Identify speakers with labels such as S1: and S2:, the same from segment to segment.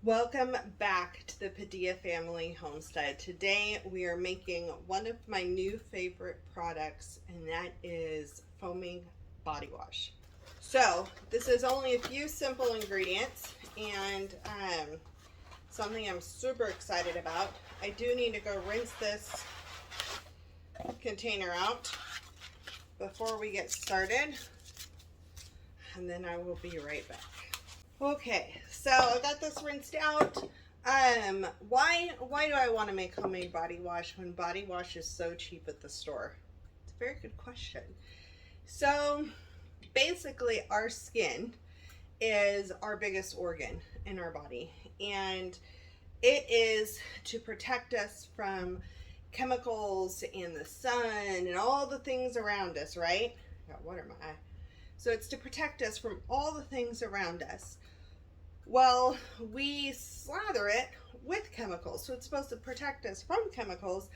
S1: Welcome back to the Padilla Family Homestead. Today we are making one of my new favorite products, and that is foaming body wash. So this is only a few simple ingredients and something I'm super excited about. I do need to go rinse this container out before we get started, and then I will be right back. Okay, so I got this rinsed out. Why do I want to make homemade body wash when body wash is so cheap at the store? It's a very good question. So basically our skin is our biggest organ in our body, and it is to protect us from chemicals and the sun and all the things around us, right? I got water in my eye. So it's to protect us from all the things around us. Well, we slather it with chemicals, so it's supposed to protect us from chemicals,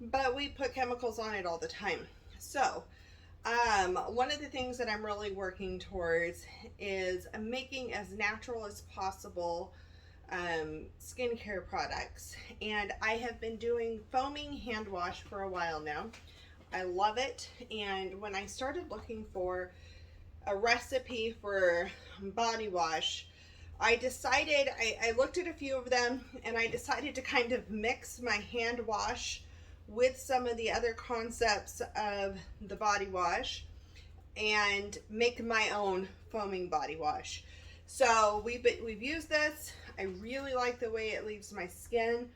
S1: but we put chemicals on it all the time. So one of the things that I'm really working towards is making as natural as possible skincare products, and I have been doing foaming hand wash for a while now. I love it, and when I started looking for a recipe for body wash, I decided, I looked at a few of them, and I decided to kind of mix my hand wash with some of the other concepts of the body wash and make my own foaming body wash. So we've used this. I really like the way it leaves my skin,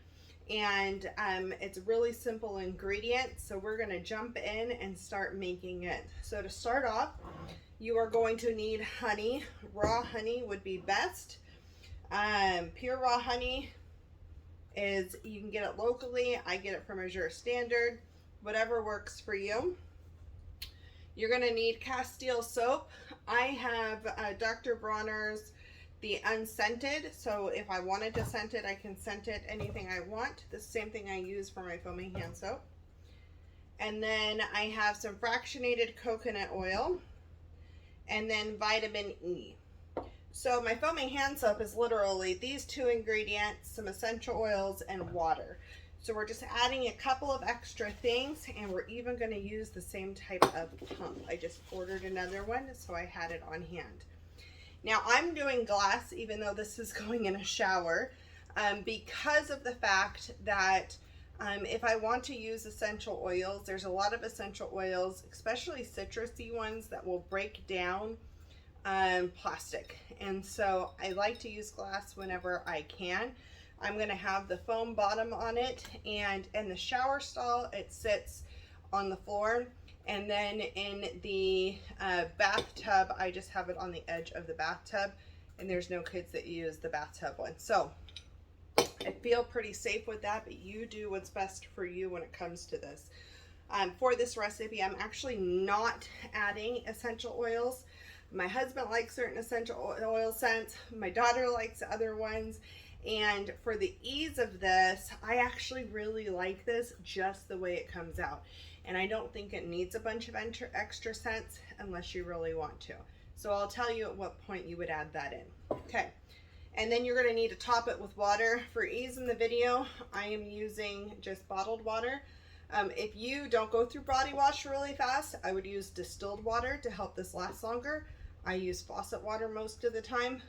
S1: and it's really simple ingredients. So we're gonna jump in and start making it. So to start off, you are going to need honey. Raw honey would be best. Pure raw honey is, you can get it locally. I get it from Azure standard, whatever works for you. You're going to need Castile soap. I have Dr. Bronner's the unscented, so if I wanted to scent it, I can scent it anything I want. The same thing I use for my foaming hand soap. And then I have some fractionated coconut oil, and then vitamin E. So my foaming hand soap is literally these two ingredients, some essential oils, and water. So we're just adding a couple of extra things, and we're even going to use the same type of pump. I just ordered another one, so I had it on hand. Now I'm doing glass, even though this is going in a shower, because of the fact that if I want to use essential oils, there's a lot of essential oils, especially citrusy ones, that will break down plastic. And so I like to use glass whenever I can. I'm going to have the foam bottom on it, and in the shower stall it sits on the floor, and then in the bathtub I just have it on the edge of the bathtub, and there's no kids that use the bathtub one. So I feel pretty safe with that, but you do what's best for you when it comes to this. For this recipe, I'm actually not adding essential oils. My husband likes certain essential oil scents. My daughter likes other ones. And for the ease of this, I actually really like this just the way it comes out. And I don't think it needs a bunch of extra scents unless you really want to. So I'll tell you at what point you would add that in. Okay. And then you're going to need to top it with water. For ease in the video, I am using just bottled water. If you don't go through body wash really fast, I would use distilled water to help this last longer. I use faucet water most of the time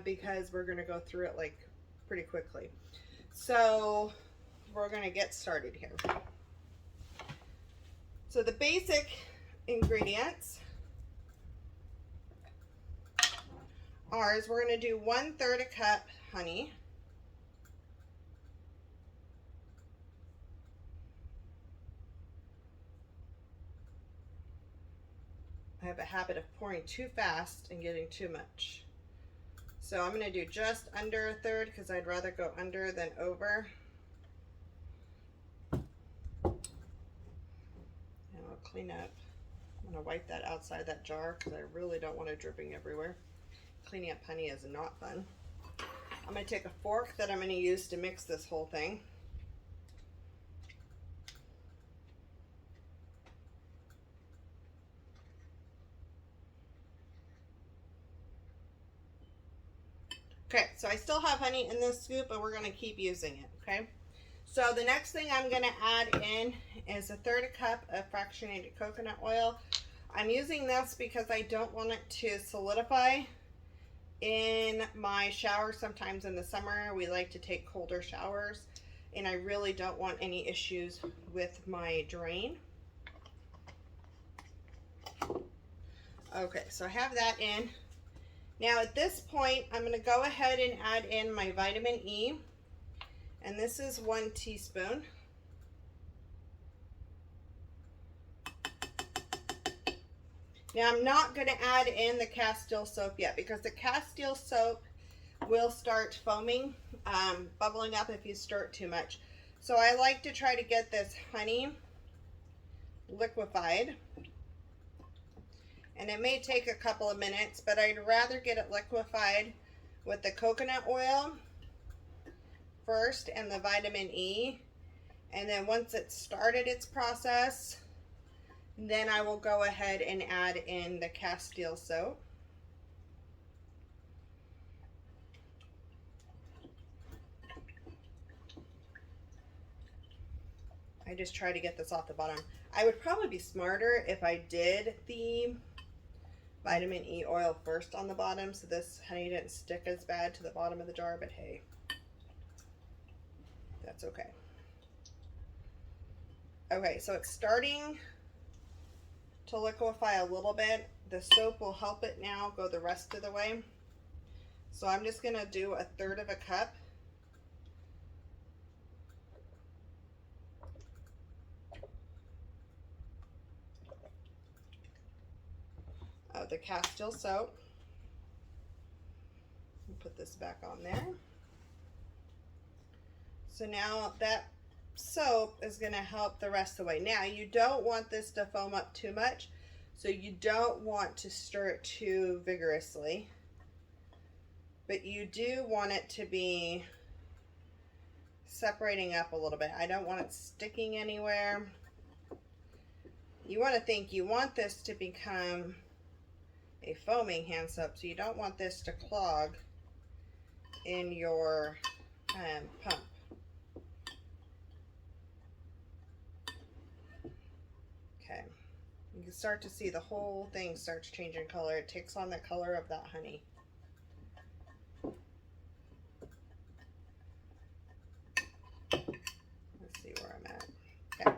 S1: because we're going to go through it like pretty quickly. So we're going to get started here. So the basic ingredients are, we're going to do 1/3 a cup honey. I have a habit of pouring too fast and getting too much. So I'm going to do just under 1/3 because I'd rather go under than over. And I'll clean up. I'm going to wipe that outside that jar because I really don't want it dripping everywhere. Cleaning up honey is not fun. I'm going to take a fork that I'm going to use to mix this whole thing. Okay, so I still have honey in this scoop, but we're going to keep using it, okay? So the next thing I'm going to add in is 1/3 cup of fractionated coconut oil. I'm using this because I don't want it to solidify in my shower. Sometimes in the summer we like to take colder showers, and I really don't want any issues with my drain. Okay, so I have that in. Now at this point, I'm going to go ahead and add in my vitamin E, and this is 1 teaspoon. Now I'm not going to add in the Castile soap yet, because the Castile soap will start foaming, bubbling up if you stir it too much. So I like to try to get this honey liquefied. And it may take a couple of minutes, but I'd rather get it liquefied with the coconut oil first and the vitamin E. And then once it's started its process, then I will go ahead and add in the Castile soap. I just try to get this off the bottom. I would probably be smarter if I did the vitamin E oil first on the bottom, so this honey didn't stick as bad to the bottom of the jar, but hey, that's okay. Okay, so it's starting to liquefy a little bit. The soap will help it now go the rest of the way. So I'm just gonna do 1/3 cup. Of the Castile soap. Put this back on there. So now that soap is going to help the rest of the way. Now you don't want this to foam up too much, so you don't want to stir it too vigorously, but you do want it to be separating up a little bit. I don't want it sticking anywhere. You want to think you want this to become a foaming hand soap, so you don't want this to clog in your pump. Okay, you can start to see the whole thing starts changing color. It takes on the color of that honey. Let's see where I'm at. Okay.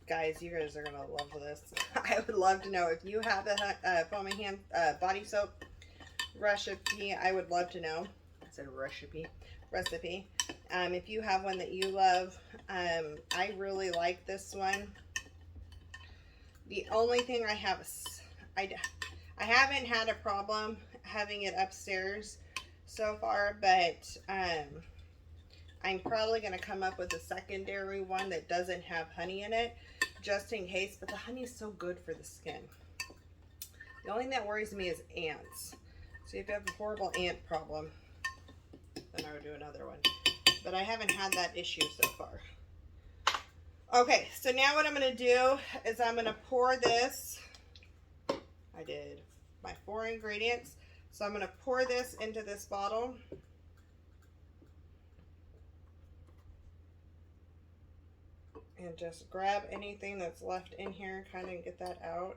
S1: Guys, you guys are gonna love this. I would love to know if you have a foaming hand body soap recipe. I would love to know. I said recipe. If you have one that you love, I really like this one. The only thing I have is I haven't had a problem having it upstairs so far, but I'm probably going to come up with a secondary one that doesn't have honey in it, just in case. But the honey is so good for the skin. The only thing that worries me is ants. So if you have a horrible ant problem, then I would do another one. But I haven't had that issue so far. Okay, so now what I'm going to do is I'm going to pour this. I did my 4 ingredients. So I'm going to pour this into this bottle. And just grab anything that's left in here, kind of get that out.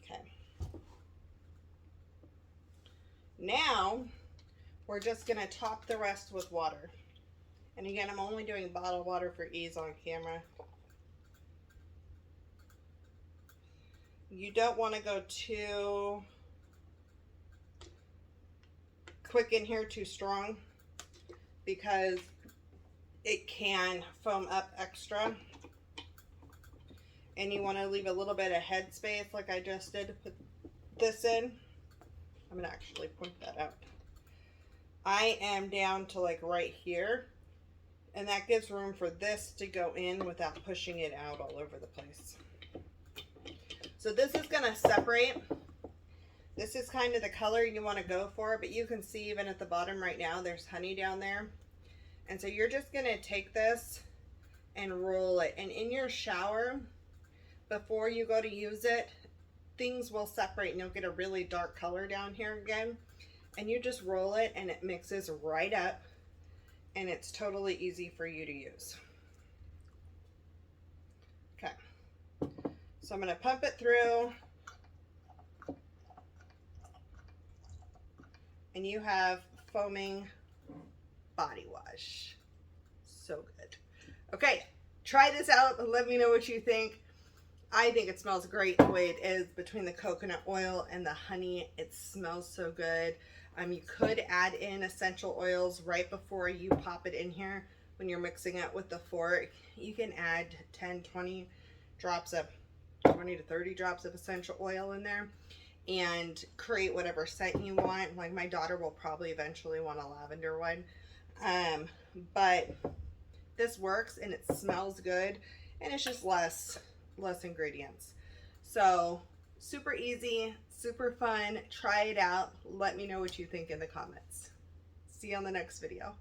S1: Okay. Now, we're just going to top the rest with water. And again, I'm only doing bottled water for ease on camera. You don't want to go too quick in here, too strong, because it can foam up extra. And you want to leave a little bit of head space like I just did to put this in. I'm going to actually point that out. I am down to like right here, and that gives room for this to go in without pushing it out all over the place. So this is going to separate This is kind of the color you want to go for, but you can see even at the bottom right now, there's honey down there. And so you're just gonna take this and roll it. And in your shower, before you go to use it, things will separate and you'll get a really dark color down here again. And you just roll it and it mixes right up, and it's totally easy for you to use. Okay, so I'm gonna pump it through, and you have foaming body wash. So good. Okay, try this out and let me know what you think. I think it smells great the way it is between the coconut oil and the honey. It smells so good. You could add in essential oils right before you pop it in here when you're mixing it with the fork. You can add 10, 20 drops of 20 to 30 drops of essential oil in there and create whatever scent you want. Like my daughter will probably eventually want a lavender one. But this works and it smells good, and it's just less ingredients. So super easy, super fun. Try it out. Let me know what you think in the comments. See you on the next video.